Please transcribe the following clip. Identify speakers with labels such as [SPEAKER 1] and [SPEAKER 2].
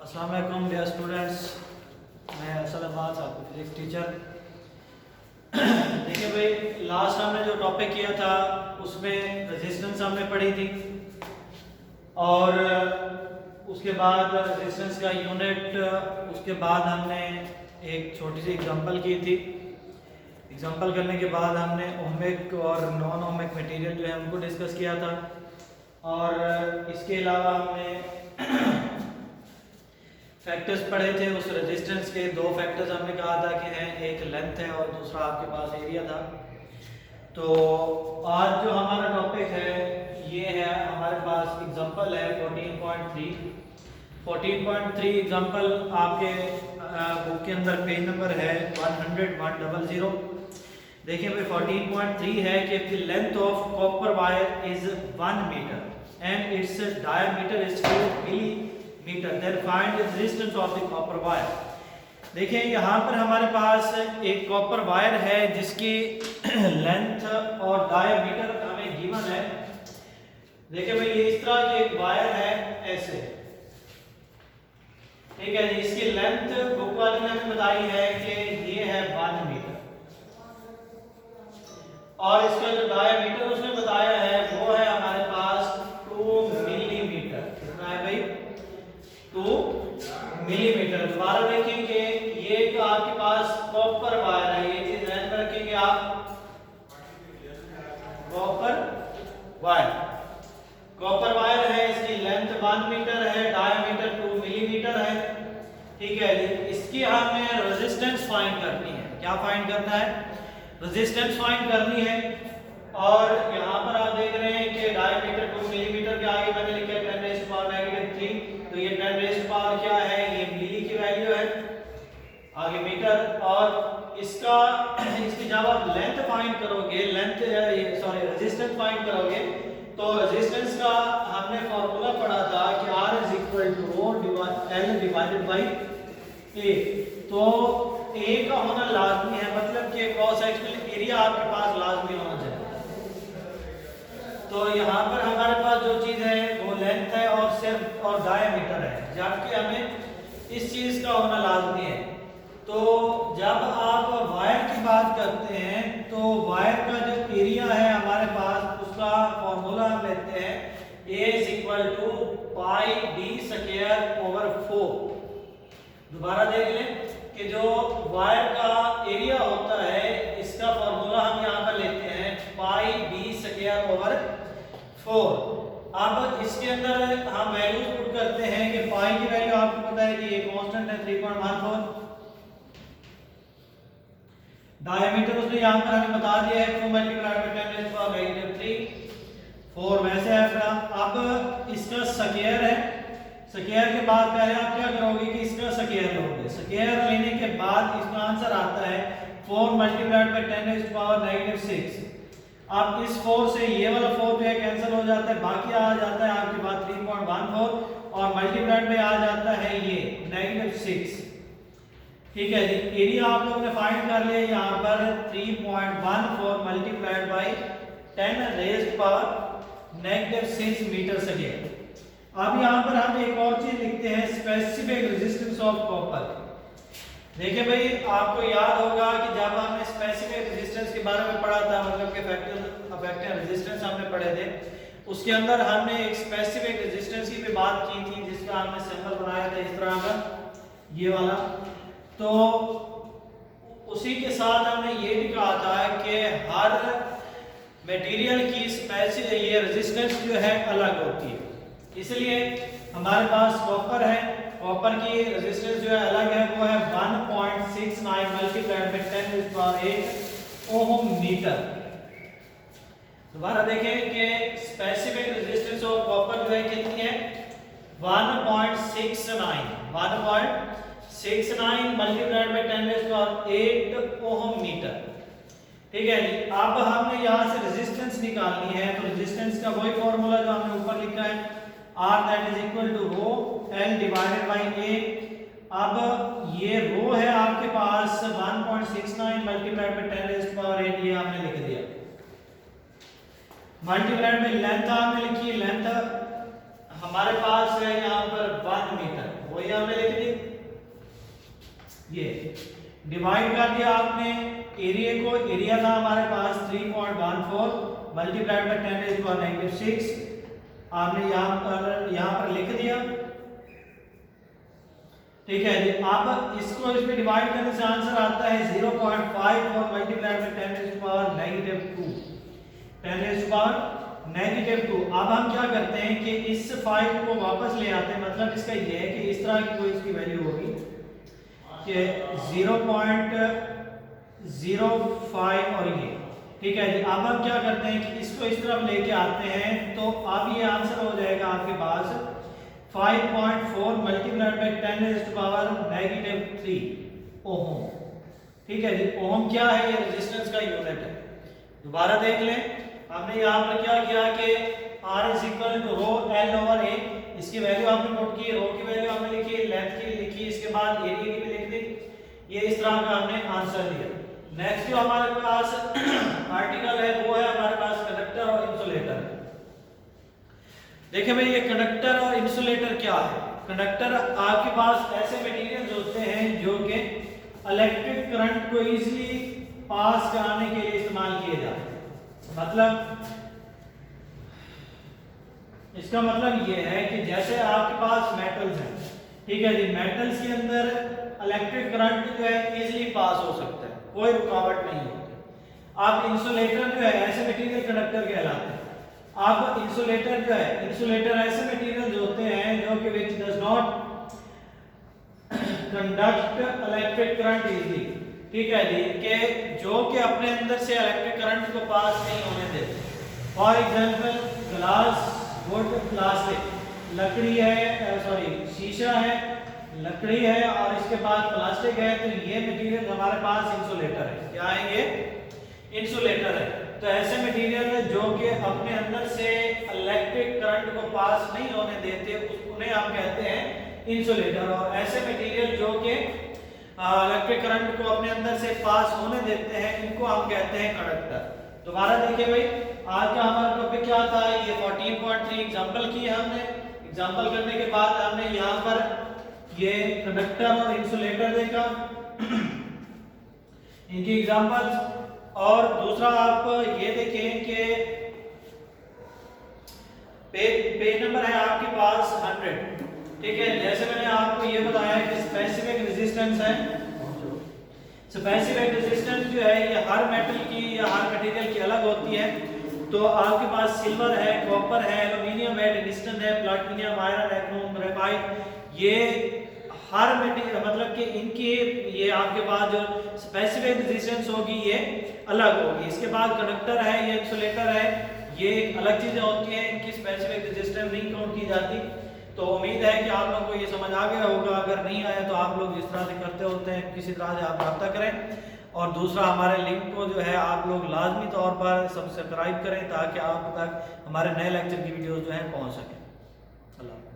[SPEAKER 1] अस्सलाम वालेकुम dear students, मैं असल अब्बास आपको फिजिक्स टीचर। देखिए भाई, लास्ट हमने जो टॉपिक किया था उसमें रेजिस्टेंस हमने पढ़ी थी और उसके बाद रेजिस्टेंस का यूनिट, उसके बाद हमने एक छोटी सी एग्जांपल की थी। एग्जांपल करने के बाद हमने ओमिक और नॉन ओमिक मटेरियल जो है उनको डिस्कस किया था और इसके अलावा हमने फैक्टर्स पढ़े थे। उस रेजिस्टेंस के दो फैक्टर्स हमने कहा था कि हैं, एक लेंथ है और दूसरा आपके पास एरिया था। तो आज जो हमारा टॉपिक है ये है, हमारे पास एग्जांपल है 14.3 एग्जांपल आपके बुक के अंदर पेज नंबर है 100 देखिए भाई 14.3 है कि the length of copper wire is 1 meter and its diameter is 2 millimeter, then find the resistance of the copper wire। देखिए यहाँ पर हमारे पास एक कॉपर वायर है जिसकी लेंथ और डायमीटर हमें गिवन है। देखिए भाई, ये इस तरह की एक वायर है ऐसे, ठीक है जी। इसकी लेंथ बुक वाले ने हमें बताई है कि ये है 1 मीटर और इसका जो डायमीटर उसने बताया है वो है हमारे पास 2 मिलीमीटर। कितना है भाई? 2 मिलीमीटर। दोबारा देखेंगे, ये तो आपके पास कॉपर वायर है, ये चीज ध्यान में रखेंगे आप। कॉपर वायर है, इसकी लेंथ 1 मीटर है, डायमीटर 2 मिलीमीटर है, ठीक है। इसकी हमने रेजिस्टेंस फाइंड करनी है। क्या फाइंड करना है? रेजिस्टेंस फाइंड करनी है। और यहाँ पर आप देख रहे हैं कि डायमीटर 2 मिलीमीटर के आगे मैंने लिखा है 10 रेज़ टू पावर -3, तो ये 10 रेज़ टू पावर क्या है? ये मिली की वैल्यू है, आगे मीटर। और इसकी जब आप लेंथ फाइंड करोगे, रेजिस्टेंस फाइंड करोगे, तो रेजिस्टेंस का हमने फॉर्मूला पढ़ा था कि R L divided by A। तो A का होना लाजमी है, मतलब कि क्रॉस सेक्शनल एरिया आपके पास लाजमी होना चाहिए। तो यहाँ पर हमारे पास जो चीज है वो लेंथ है और सिर्फ और डायमीटर है, जबकि हमें इस चीज का होना लाजमी है। तो जब आप वायर की बात करते हैं तो वायर का जो एरिया है हमारे पास, उसका फॉर्मूला हम लेते हैं A = pi d square over 4। दोबारा देख लें कि जो वायर का एरिया होता है इसका फॉर्मूला हम यहाँ पर लेते हैं पाई d स्क्वायर ओवर 4। अब इसके अंदर हम वैल्यूज पुट करते हैं कि पाई की वैल्यू आपको पता है कि ये कांस्टेंट है 3.14, डायमीटर उसने यहाँ पर हमें बता दिया है 2 × 10⁻³ 4 वैसे है। अब इसका स्क्वायर है, स्क्वायर के बाद पहले आप क्या करोगे कि इसका स्क्वायर लोगे। स्क्वायर लेने के बाद इसका आंसर आता है 4 × 10⁻⁻⁶। अब इस 4 से ये वाला 4 जो है कैंसिल हो जाता है, बाकी आ जाता है आपके पास 3.14 और मल्टीप्लाइड में आ जाता है ये -6, ठीक है जी। एरिया आप लोगों ने फाइंड कर लिया यहाँ पर 3.14 multiplied by 10 raised power -6 metre square. अब यहाँ पर हम एक और चीज लिखते हैं, स्पेसिफिक रेजिस्टेंस ऑफ कॉपर। देखिए भाई, आपको याद होगा कि जब हमने स्पेसिफिक रेजिस्टेंस के बारे में पढ़ा था, मतलब कि फैक्टर अफेक्टिव रेजिस्टेंस हमने पढ़े थे, उसके अंदर हमने एक स्पेसिफिक रेजिस्टेंस की भी बात की थी जिसका हमने सिंबल बनाया था इस तरह का, ये वाला। तो उसी के साथ हमने ये भी कहा था कि हर मटेरियल की ये रेजिस्टेंस जो है अलग होती है, इसलिए हमारे पास कॉपर है, कॉपर की रेजिस्टेंस जो है अलग है, वो है 1.69 मल्टीप्लाइड बाय 10⁸ ओम मीटर। दोबारा देखें कि स्पेसिफिक रेजिस्टेंस ऑफ कॉपर जो है कितनी है? 1.69 मल्टीप्लाइड बाय 10⁸ ओम मीटर, ठीक है जी। अब हमने यहाँ से रेजिस्टेंस निकालनी है, तो रेजिस्टेंस का वही फॉर्मूला जो हमने ऊपर लिखा है, R = rho L divided by A। अब ये रो है आपके पास 1.69 मल्टीप्लाइड बाई 10⁸, ये हमने लिख दिया। मल्टीप्लाइड में लेंथ आपने लिखी, लेंथ हमारे पास है यहाँ पर 1 मीटर, वही हमने लिख दी। ये डिवाइड कर दिया आपने एरिया को, एरिया था हमारे पास 3.14 मल्टीप्लाइड बाय 10⁻⁻⁶ आपने यहाँ पर लिख दिया। ठीक है जी। अब इसको इसमें डिवाइड करने से आंसर आता है 0.5 और मल्टीप्लाइड बाय 10⁻²। अब हम क्या करते हैं कि इस 5 को वापस ले आते हैं, मतलब इसका ये है कि इस तरह की कोई इसकी वैल्यू होगी कि 0.05 और ये। ठीक है जी। अब हम क्या करते हैं कि इसको इस तरफ लेके आते हैं, तो अब ये आंसर हो जाएगा आपके पास 5.4 मल्टीप्लाइड बाय 10⁻³ ओम। ठीक है जी। ओम क्या है? ये रेजिस्टेंस का यूनिट है। दोबारा देख लें, हमने यहाँ पर क्या किया कि R = ρl/a, इसकी वैल्यू आपने नोट की, रो की वैल्यू हमने लिखी, लेंथ की लिखी, इसके बाद एरिया की भी लिख दी। ये इस तरह का हमने आंसर दिया। नेक्स्ट जो हमारे पास आर्टिकल है वो है हमारे पास कंडक्टर और इंसुलेटर। देखिए भाई, ये कंडक्टर और इंसुलेटर क्या है? कंडक्टर आपके पास ऐसे मटेरियल्स होते हैं जो कि इलेक्ट्रिक करंट को इजीली पास कराने के लिए इस्तेमाल किए जाते हैं। मतलब इसका मतलब ये है कि जैसे आपके पास मेटल्स हैं, ठीक है जी, मेटल्स के अंदर इलेक्ट्रिक करंट जो है इजीली पास हो सकता है, कोई रुकावट नहीं होती। अब इंसुलेटर जो है ऐसे मटेरियल कंडक्टर कहलाते हैं। अब इंसुलेटर जो है, इंसुलेटर ऐसे मटेरियल्स होते हैं जो कि which does not conduct electric current easily. ठीक है जी, कि जो कि अपने अंदर से इलेक्ट्रिक करंट को पास नहीं होने देते। For example glass, would, plastic, लकड़ी है, सॉरी शीशा है, लकड़ी है और इसके बाद प्लास्टिक है, तो ये मटेरियल हमारे पास इंसुलेटर है। क्या है ये? इंसुलेटर है। तो ऐसे मटेरियल जो कि अपने अंदर से इलेक्ट्रिक करंट को पास नहीं होने देते, उन्हें हम कहते हैं इंसुलेटर। और ऐसे मटेरियल जो कि इलेक्ट्रिक करंट को अपने अंदर से पास होने देते हैं, इनको हम कहते हैं कंडक्टर। दोबारा देखिए भाई, आज का हमारा टॉपिक क्या था? ये 14.3 एग्जांपल किए हमने। एग्जांपल करने के बाद हमने यहाँ पर ये कंडक्टर और इंसुलेटर देखा, इनकी एग्जांपल्स। और दूसरा आप ये देखें कि पेज नंबर है आपके पास 100। ठीक है, जैसे मैंने आपको ये बताया कि स्पेसिफिक रेजिस्टेंस है। स्पेसिफिक रेजिस्टेंस जो है ये हर मेटल की या हर मटेरियल की अलग होती है। तो आपके पास सिल्वर है, कॉपर है, एल्युमिनियम है, टंगस्टन है, प्लैटिनम, आयरन है, क्रोम, ग्रेफाइट, ये हर मटेरियल मतलब कि इनकी ये आपके पास जो स्पेसिफिक रेजिस्टेंस होगी ये अलग होगी। इसके बाद कंडक्टर है, ये इंसुलेटर है, ये एक अलग चीजें होती हैं, इनकी स्पेसिफिक रेजिस्टेंस नहीं काउंट की जाती। तो उम्मीद है कि आप लोगों को ये समझ आ गया होगा। अगर नहीं आया तो आप लोग जिस तरह से करते होते हैं किसी तरह से आप रब्ता करें। और दूसरा, हमारे लिंक को जो है आप लोग लाजमी तौर पर सब्सक्राइब करें ताकि आप तक हमारे नए लेक्चर की वीडियोस जो हैं पहुंच सकें। अल्लाह।